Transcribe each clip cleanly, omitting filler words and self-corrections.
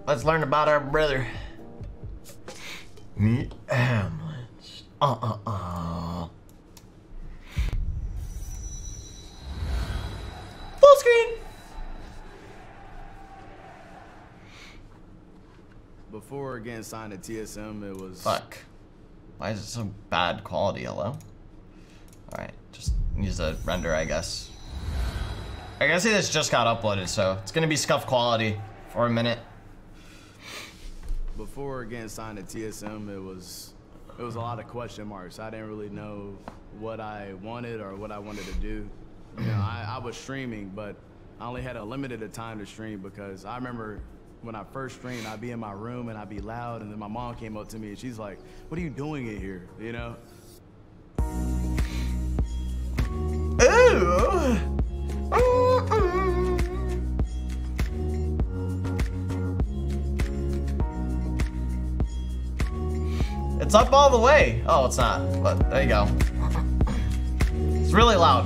let's learn about our brother. Hamlinz. Full screen. Before getting signed to TSM, it was... Fuck. Why is it so bad quality, hello? Alright, just use the render, I guess. I guess this just got uploaded, so it's gonna be scuff quality for a minute. Before getting signed to TSM, it was a lot of question marks. I didn't really know what I wanted or what I wanted to do. You know, I was streaming, but I only had a limited time to stream because I remember when I first streamed, I'd be in my room and I'd be loud, and then my mom came up to me and she's like, "What are you doing in here?" You know? Ooh. It's up all the way. Oh, it's not, but there you go. It's really loud.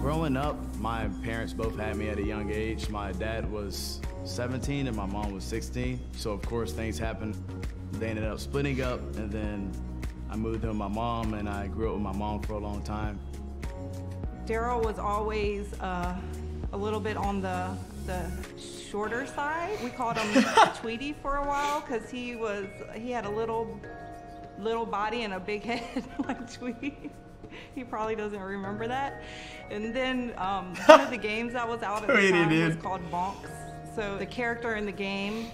Growing up, my parents both had me at a young age. My dad was 17 and my mom was 16. So of course things happened. They ended up splitting up, and then I moved in with my mom, and I grew up with my mom for a long time. Daryl was always a little bit on the shorter side. We called him Tweety for a while because he had a little body and a big head like Tweety. He probably doesn't remember that. And then one of the games that was out at the time was called Bonks. So the character in the game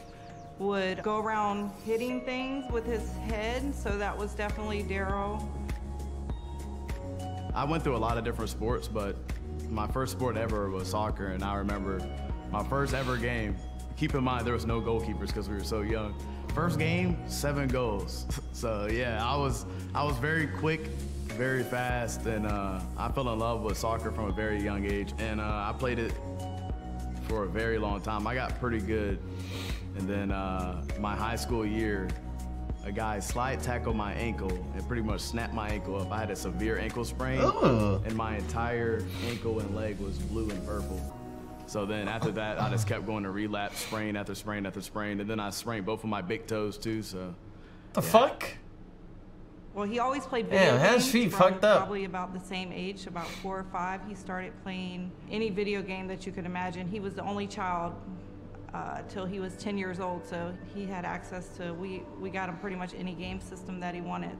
would go around hitting things with his head. So that was definitely Daryl. I went through a lot of different sports, but my first sport ever was soccer, and I remember my first ever game. Keep in mind, there was no goalkeepers because we were so young. First game, 7 goals. So yeah, I was very quick, very fast, and I fell in love with soccer from a very young age, and I played it for a very long time. I got pretty good, and then my high school year, a guy slide tackled my ankle and pretty much snapped my ankle up. I had a severe ankle sprain, and my entire ankle and leg was blue and purple. So then after that, I just kept going to relapse, sprain after sprain after sprain, and then I sprained both of my big toes too. So the fuck? Well, he always played video games. His feet fucked up. Probably about the same age, about 4 or 5. He started playing any video game that you could imagine. He was the only child till he was 10 years old, so he had access to, we got him pretty much any game system that he wanted.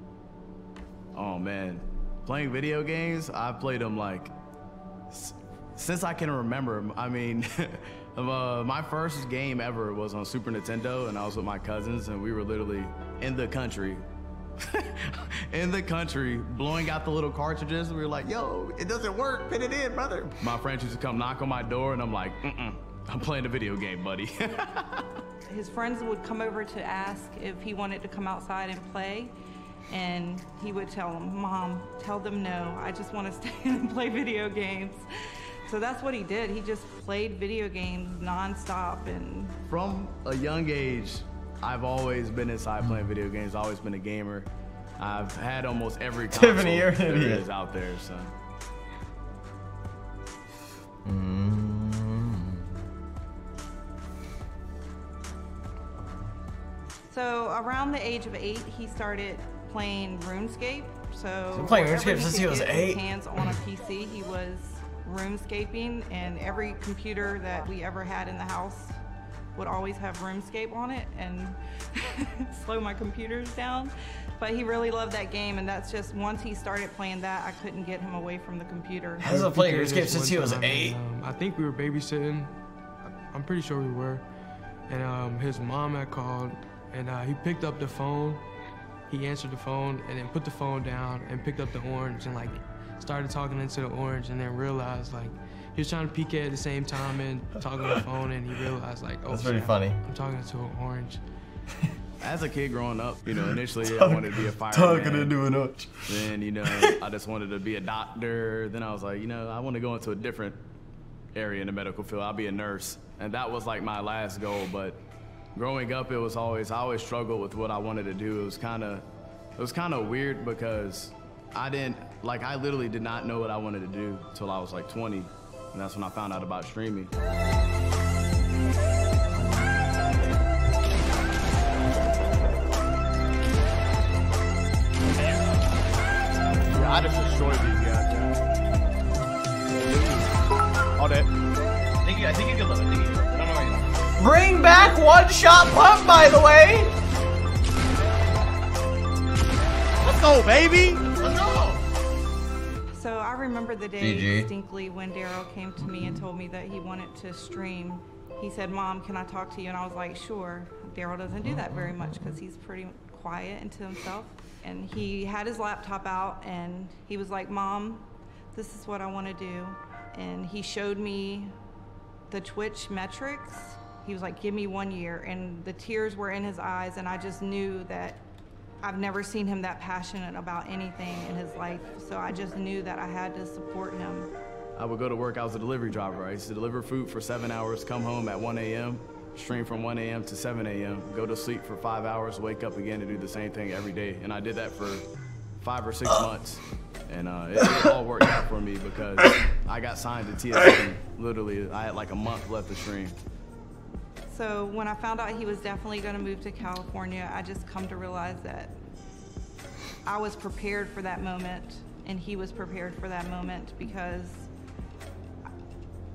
Oh man, playing video games, I've played them like, since I can remember. I mean, my first game ever was on Super Nintendo, and I was with my cousins, and we were literally in the country, blowing out the little cartridges. We were like, "Yo, it doesn't work, put it in, brother." My friends used to come knock on my door, and I'm like, I'm playing a video game, buddy. His friends would come over to ask if he wanted to come outside and play, and he would tell them, "Mom, tell them no, I just want to stay and play video games." So that's what he did. He just played video games nonstop. And from a young age, I've always been inside playing video games. I've always been a gamer. I've had almost every console there is out there, so. So around the age of 8, he started playing RuneScape. So playing RuneScape since he was 8. Hands on a PC, he was RuneScaping, and every computer that we ever had in the house would always have RuneScape on it and slow my computers down. But he really loved that game, and that's just, once he started playing that, I couldn't get him away from the computer. He hasn't played RuneScape since he was 8. I think we were babysitting. I'm pretty sure we were. And his mom had called, and he picked up the phone. He answered the phone and then put the phone down and picked up the orange and like started talking into the orange, and then realized like he was trying to peek at the same time and talking on the phone, and he realized like, oh, that's pretty funny. I'm talking to an orange. As a kid growing up, you know, initially I wanted to be a fireman. Talking into an orange. Then, you know, I just wanted to be a doctor. Then I was like, you know, I want to go into a different area in the medical field. I'll be a nurse. And that was like my last goal. But growing up, I always struggled with what I wanted to do. It was kind of weird because I literally did not know what I wanted to do until I was like 20. And that's when I found out about streaming. you can live. I think you can live. I don't know where you are. Bring back one-shot pump, by the way. Let's go, baby. Let's go. So I remember the day GG. distinctly when Daryl came to me and told me that he wanted to stream. He said, "Mom, can I talk to you?" And I was like, "Sure." Daryl doesn't do that very much because he's pretty quiet and to himself. And he had his laptop out and he was like, "Mom, this is what I want to do." And he showed me the Twitch metrics. He was like, "Give me 1 year." And the tears were in his eyes, and I just knew that I've never seen him that passionate about anything in his life. So I just knew that I had to support him. I would go to work. I was a delivery driver. I used to deliver food for 7 hours, come home at 1 a.m., stream from 1 a.m. to 7 a.m., go to sleep for 5 hours, wake up again and do the same thing every day. And I did that for 5 or 6 months. And it all worked out for me because I got signed to TSM. Literally, I had like a month left to stream. So when I found out he was definitely going to move to California, I just come to realize that I was prepared for that moment and he was prepared for that moment because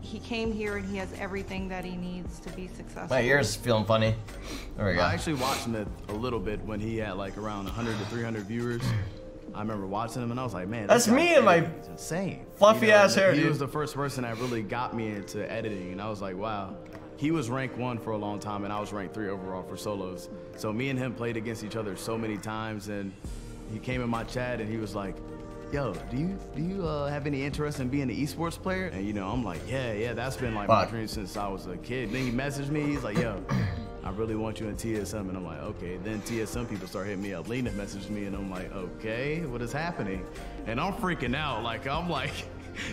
he came here and he has everything that he needs to be successful. My ear's feeling funny. There we go. I actually watched him a little bit when he had like around 100 to 300 viewers. I remember watching him and I was like, man, That's me and my it's insane. fluffy ass hair, He dude. was the first person that really got me into editing, and I was like, wow. He was rank 1 for a long time, and I was rank 3 overall for solos. So me and him played against each other so many times, and he came in my chat and he was like, "Yo, do you have any interest in being an esports player?" And you know, I'm like, yeah, that's been like my dream since I was a kid. Then he messaged me, he's like, "Yo, I really want you in TSM," and I'm like, okay. Then TSM people start hitting me up. Lena messaged me, and I'm like, okay, what is happening? And I'm freaking out. Like, I'm like,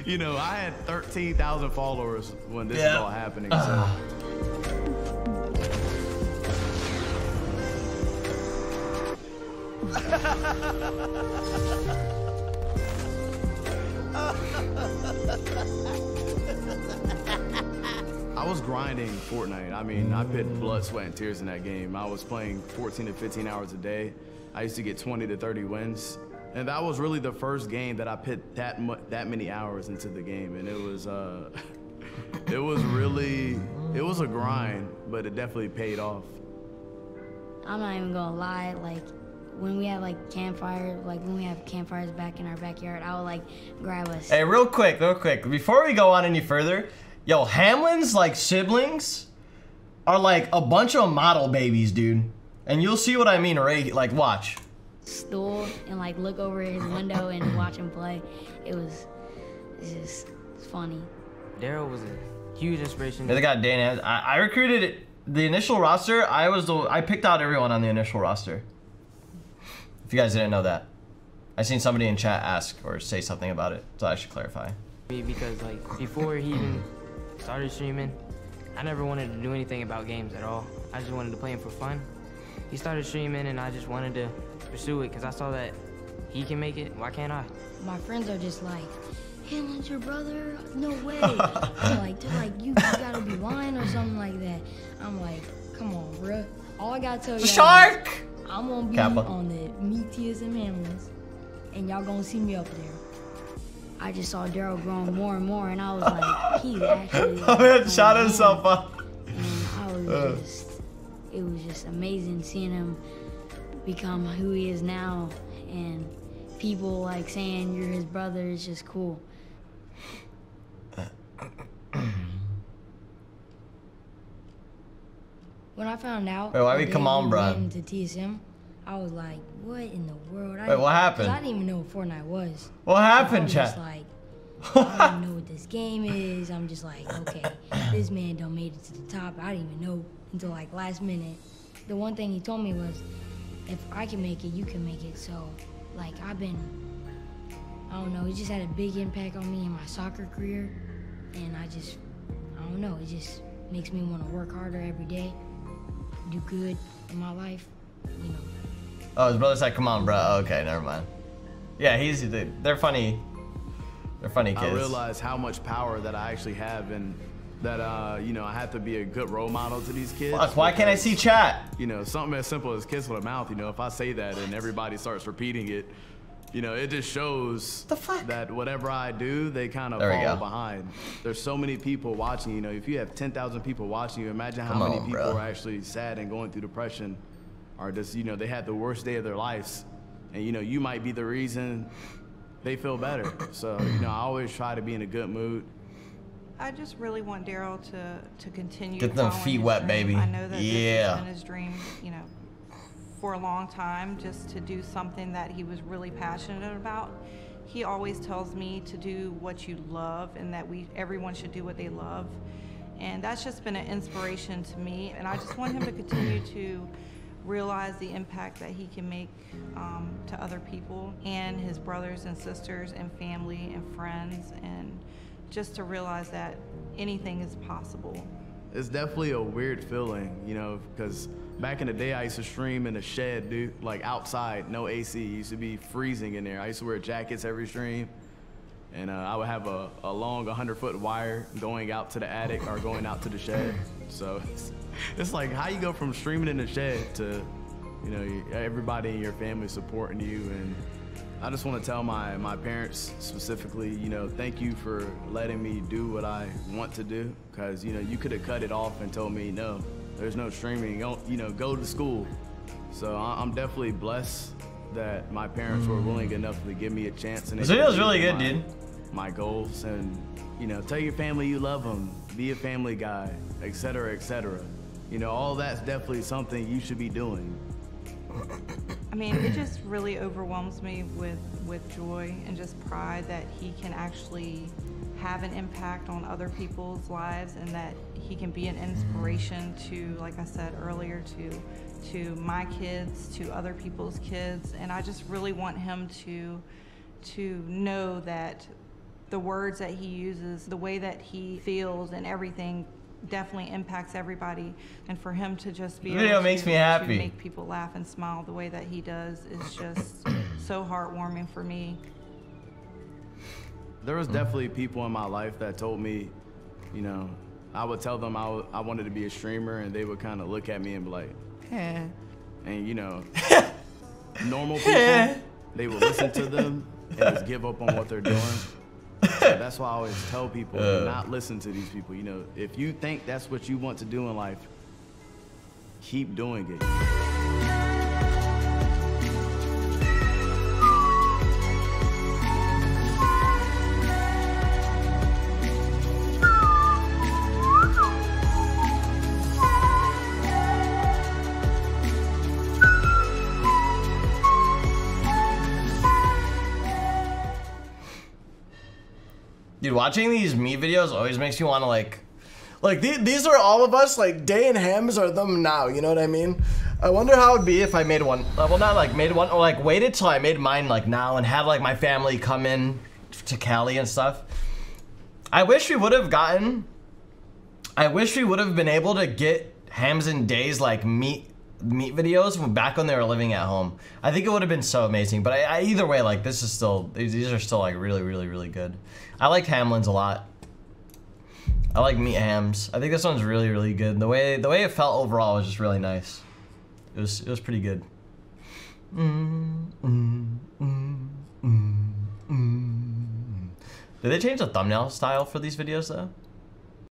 you know, I had 13,000 followers when this is all happening. So. I was grinding Fortnite. I mean, I put blood, sweat, and tears in that game. I was playing 14 to 15 hours a day. I used to get 20 to 30 wins. And that was really the first game that I put that many hours into the game. And it was it was a grind, but it definitely paid off. I'm not even gonna lie, like, when we had like campfires, like when we have campfires back in our backyard, I would like grab us. Hey, real quick, before we go on any further, yo, Hamlinz, like, siblings are like a bunch of model babies, dude. And you'll see what I mean, right? Like, watch. Stool and like look over his window and watch him play. It's funny. Daryl was a huge inspiration. Yeah, they got Dana. I recruited the initial roster. I picked out everyone on the initial roster. If you guys didn't know that. I seen somebody in chat ask or say something about it, so I should clarify. Because like before he even started streaming, I never wanted to do anything about games at all. I just wanted to play them for fun. He started streaming and I just wanted to pursue it because I saw that he can make it. Why can't I? My friends are just like, Hamlinz, your brother? No way. they're like, you gotta be lying or something like that. I'm like, come on, bruh. All I gotta tell you, Shark! I'm gonna be Kappa. on the Meet TSM Hamlinz, and y'all gonna see me up there. I just saw Daryl growing more and more, and I was like, he's actually. Oh man, shot himself up. And it was just amazing seeing him become who he is now, and people like saying you're his brother is just cool. When I found out Wait, why we come on, bro? into TSM, I was like, what in the world? Wait, what happened? I didn't even know what Fortnite was. What happened, so I was chat? just like, I don't even know what this game is. I'm just like, okay, this man done made it to the top. I didn't even know until like last minute. The one thing he told me was, if I can make it, you can make it. So, like, I don't know, it just had a big impact on me in my soccer career. And I don't know, it just makes me want to work harder every day, do good in my life, you know. Oh, his brother said, come on, bro. Okay, never mind. Yeah, they're funny. They're funny kids. I realized how much power that I actually have, and that, you know, I have to be a good role model to these kids. Fuck, why can't I see chat? You know, something as simple as kiss with a mouth, you know, if I say that and everybody starts repeating it, you know, it just shows that whatever I do, they kind of There we follow go. behind. There's so many people watching, you know, if you have 10,000 people watching you, imagine how many people are actually sad and going through depression, or just, you know, they had the worst day of their lives. And, you know, you might be the reason they feel better. So, you know, I always try to be in a good mood. I just really want Daryl to continue. Get them following feet his wet, dream. baby. I know that this Yeah. has been his dream, you know, for a long time, just to do something that he was really passionate about. He always tells me to do what you love, and that everyone should do what they love. And that's just been an inspiration to me. And I just want him to continue to realize the impact that he can make to other people and his brothers and sisters and family and friends, and just to realize that anything is possible. It's definitely a weird feeling, you know, because back in the day, I used to stream in a shed, dude, like outside, no AC. It used to be freezing in there. I used to wear jackets every stream, and I would have a long 100-foot wire going out to the attic or going out to the shed. So it's like how you go from streaming in the shed to, you know, everybody in your family supporting you. And I just want to tell my parents specifically, you know, thank you for letting me do what I want to do, because, you know, you could have cut it off and told me, no, there's no streaming, you know, go to school. So I'm definitely blessed that my parents were willing enough to give me a chance. And This video is really good, dude. My goals, and, you know, tell your family you love them, be a family guy, etc., etc. You know, all that's definitely something you should be doing. I mean, it just really overwhelms me with joy and just pride that he can actually have an impact on other people's lives, and that he can be an inspiration to, like I said earlier, to my kids, to other people's kids. And I just really want him to know that the words that he uses, the way that he feels and everything definitely impacts everybody. And for him to just be Video makes me happy. to make people laugh and smile the way that he does is just so heartwarming for me. There was definitely people in my life that told me, you know, I would tell them I wanted to be a streamer, and they would kind of look at me and be like, eh. And, you know, normal people, they would listen to them and just give up on what they're doing. So that's why I always tell people to not listen to these people. You know, if you think that's what you want to do in life, keep doing it. Dude, watching these me videos always makes you want to like these are all of us, like Day and Hams are them now, you know what I mean? I wonder how it'd be if I made one, well not like made one, or like waited till I made mine like now and have like my family come in to Cali and stuff. I wish we would have been able to get Hams and Days like meet videos back when they were living at home. I think it would have been so amazing, but either way, like this is still, these are still like really good. I liked Hamlinz a lot. I like Meat Hams. I think this one's really good. The way it felt overall was just really nice. It was pretty good. Did they change the thumbnail style for these videos though?